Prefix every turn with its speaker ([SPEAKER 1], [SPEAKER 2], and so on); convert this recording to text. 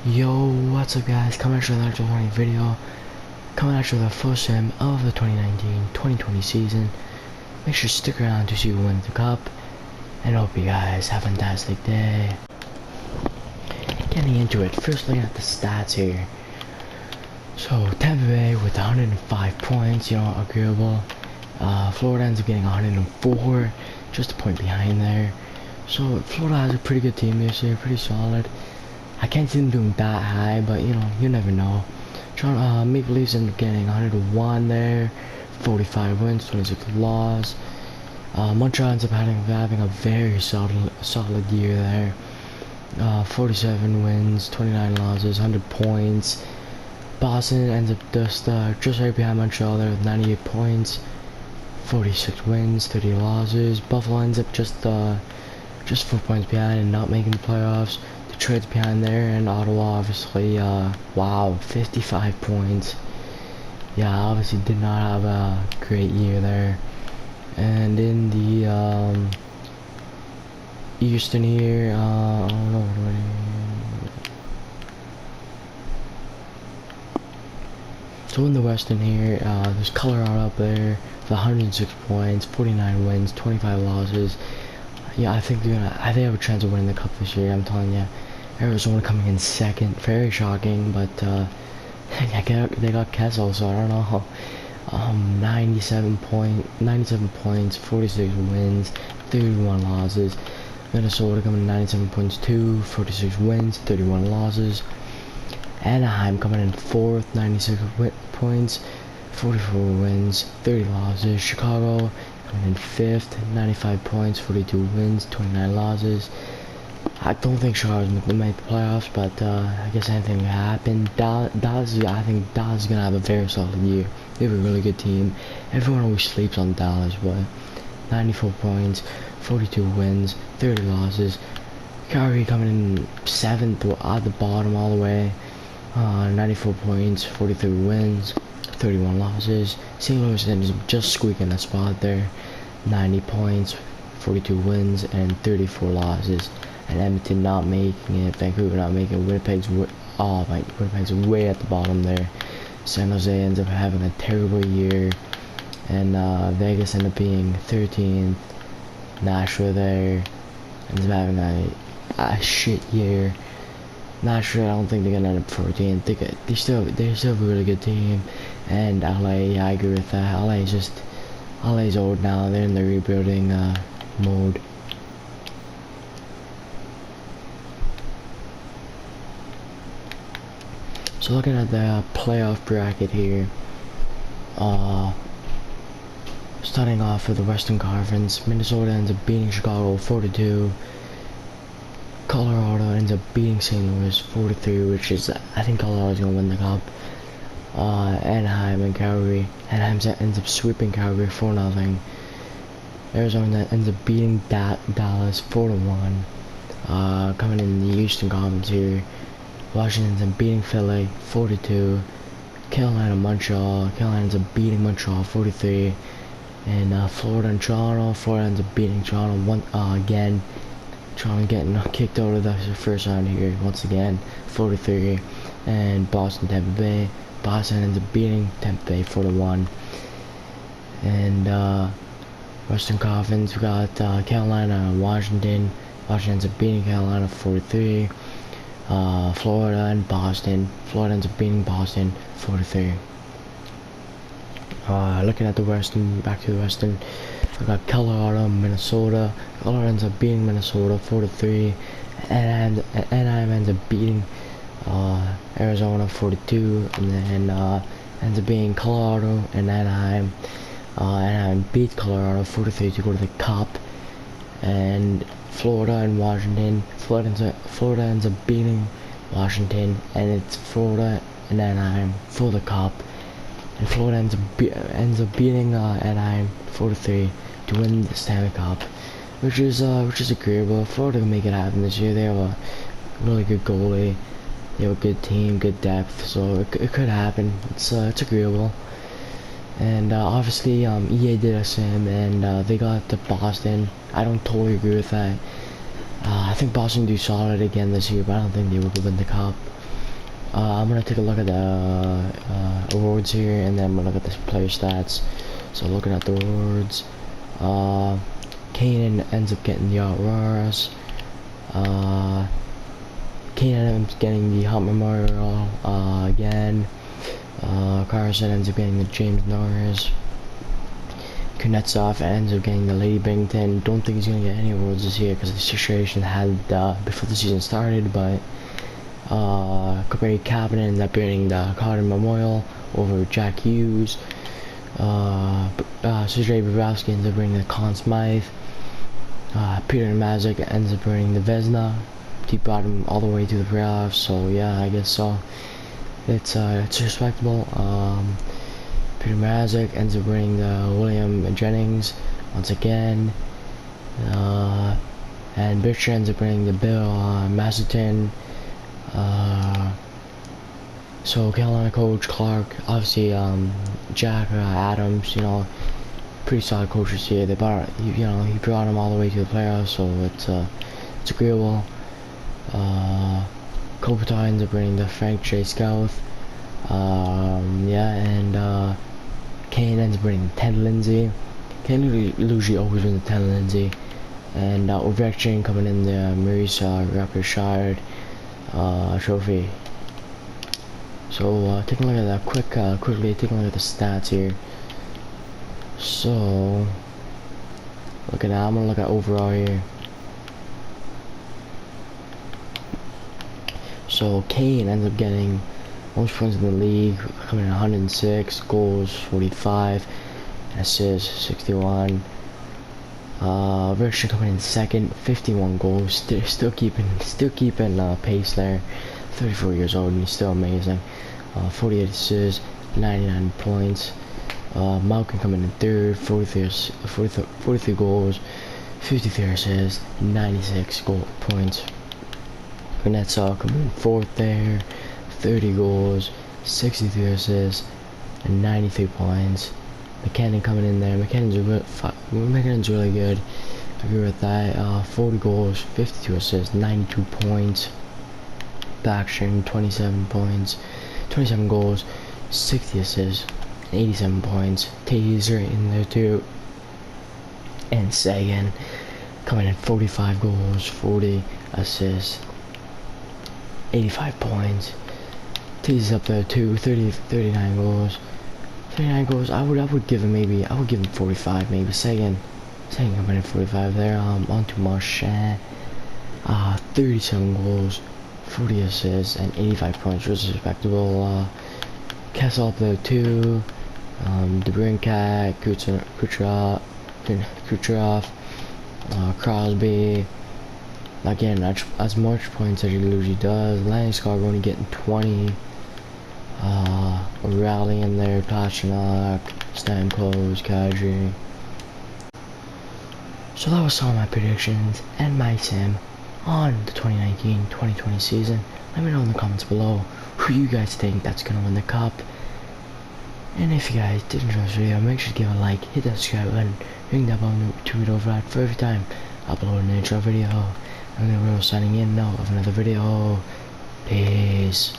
[SPEAKER 1] Yo, what's up guys, coming at you with another 2020 video, coming at you with the first sim of the 2019-2020 season. Make sure to stick around to see who wins the cup, and I hope you guys have a fantastic day. Getting into it, first looking at the stats here. So, Tampa Bay with 105 points, agreeable. Florida ends up getting 104, just a point behind there. So, Florida has a pretty good team this year, pretty solid. I can't see them doing that high, but you never know. Maple Leafs end up getting 101 there, 45 wins, 26 losses. Montreal ends up having a very solid year there. 47 wins, 29 losses, 100 points. Boston ends up just right behind Montreal there with 98 points, 46 wins, 30 losses. Buffalo ends up just 4 points behind and not making the playoffs. Detroit's behind there, and Ottawa obviously, wow, 55 points. Yeah, obviously did not have a great year there. And in the Eastern here, I don't know so in the Western here, there's Colorado up there with 106 points, 49 wins, 25 losses. Yeah, I think they have a chance of winning the cup this year, I'm telling you. Arizona coming in second, very shocking, but they got Kessel, so I don't know. 97 points, 46 wins, 31 losses. Minnesota coming in 97 points too, 46 wins, 31 losses. Anaheim coming in fourth, 96 points, 44 wins, 30 losses. Chicago coming in fifth, 95 points, 42 wins, 29 losses. I don't think Chicago's going to make the playoffs, but I guess anything can happen. Dallas, I think Dallas is going to have a very solid year. They have a really good team. Everyone always sleeps on Dallas, but 94 points, 42 wins, 30 losses. Calgary coming in 7th at the bottom all the way. 94 points, 43 wins, 31 losses. St. Louis ends up just squeaking a spot there. 90 points, 42 wins, and 34 losses. And Edmonton not making it, Vancouver not making it, Winnipeg's way at the bottom there. San Jose ends up having a terrible year, and Vegas ends up being 13th. Nashville there ends up having a shit year. Nashville, I don't think they're gonna end up 14th. They still have a really good team. And LA, yeah, I agree with that. LA's old now. They're in the rebuilding mode. So looking at the playoff bracket here, starting off with the Western Conference, Minnesota ends up beating Chicago 4-2. Colorado ends up beating St. Louis 4-3, which is, I think Colorado's gonna win the cup. Anaheim and Calgary. Anaheim ends up sweeping Calgary 4-0. Arizona ends up beating Dallas 4-1. Coming in the Eastern Conference here, Washington ends up beating Philly 4-2. Carolina, Montreal. Carolina ends up beating Montreal 4-3. And Florida and Toronto. Florida ends up beating Toronto again. Toronto getting kicked out of the first round here once again, 4-3. And Boston, Tampa Bay. Boston ends up beating Tampa Bay 4-1. And Western Conference, we got Carolina and Washington. Washington ends up beating Carolina 4-3. Florida and Boston. Florida ends up beating Boston 4-3. Looking at the Western, back to the Western, we got Colorado, Minnesota. Colorado ends up beating Minnesota 4-3. And Anaheim ends up beating Arizona 4-2. And then ends up being Colorado and Anaheim. Anaheim beats Colorado 4-3 to go to the Cup. And Florida and Washington. Florida ends up beating Washington, and it's Florida and Anaheim for the Cup. And Florida ends up beating Anaheim 4-3 to win the Stanley Cup, which is agreeable. Florida can make it happen this year. They have a really good goalie. They have a good team, good depth, so it could happen. It's agreeable. And obviously EA did a sim, and they got to Boston. I don't totally agree with that. I think Boston do solid again this year, but I don't think they will win the cup. I'm gonna take a look at the awards here, and then I'm gonna look at the player stats. So looking at the awards, Kanan ends up getting the Auroras. Kanan ends up getting the Hunt Memorial again. Carson ends up getting the James Norris. Kuznetsov ends up getting the Lady Bington. Don't think he's gonna get any awards this year because the situation had before the season started, but Cooper Cabin ends up getting the Carter Memorial over Jack Hughes. Sergei Bobrovsky ends up bringing the Conn Smythe. Peter Mazik ends up bringing the Vezina. He brought him all the way to the playoffs, so yeah, I guess so. It's respectable. Peter Mrazek ends up bringing the William Jennings once again. And Bitcher ends up bringing the Bill Masterton. So Carolina coach Clark, obviously Jack Adams, you know, pretty solid coaches here. They brought, you know, he brought them all the way to the playoffs, so it's agreeable. Kopitar ends up bringing the Frank J. Scouth. Yeah, and Kane ends up bringing Ted Lindsay. Kane usually always wins the Ted Lindsay. And Ovechkin coming in the Maurice Rapid-Shard trophy. So taking a look at that quickly taking a look at the stats here. So look at that. I'm gonna look at overall here. So Kane ends up getting most points in the league, coming in 106, goals 45, assists 61. Ovechkin coming in second, 51 goals, still keeping pace there. 34 years old and he's still amazing. 48 assists, 99 points. Malkin coming in third, 43 goals, 53 assists, 96 points. Kuznetsov coming in fourth there, 30 goals, 63 assists, and 93 points. McKinnon coming in there. McKinnon's really good. I agree with that. 40 goals, 52 assists, 92 points. Backstrom 27 points, 27 goals, 60 assists, 87 points. Taser in there too. And Sagan coming in 45 goals, 40 assists, 85 points. Taser's up there too, 39 goals. 39 goals. I would give him 45 maybe. Sagan coming in 45 there. On to Marchand. 37 goals, 40 assists, and 85 points, which is respectable. Kessel up there too. DeBrincat, Kucherov, Crosby. Again, as much points as he usually does. Landeskog only getting 20. Rally in there, Pastrnak, Stamkos, Kadri. So that was some of my predictions and my sim on the 2019-2020 season. Let me know in the comments below who you guys think that's gonna win the cup. And if you guys did enjoy this video, make sure to give a like, hit that subscribe button, ring that bell to it over for every time I upload an intro video. I'm gonna be signing in now of another video. Peace.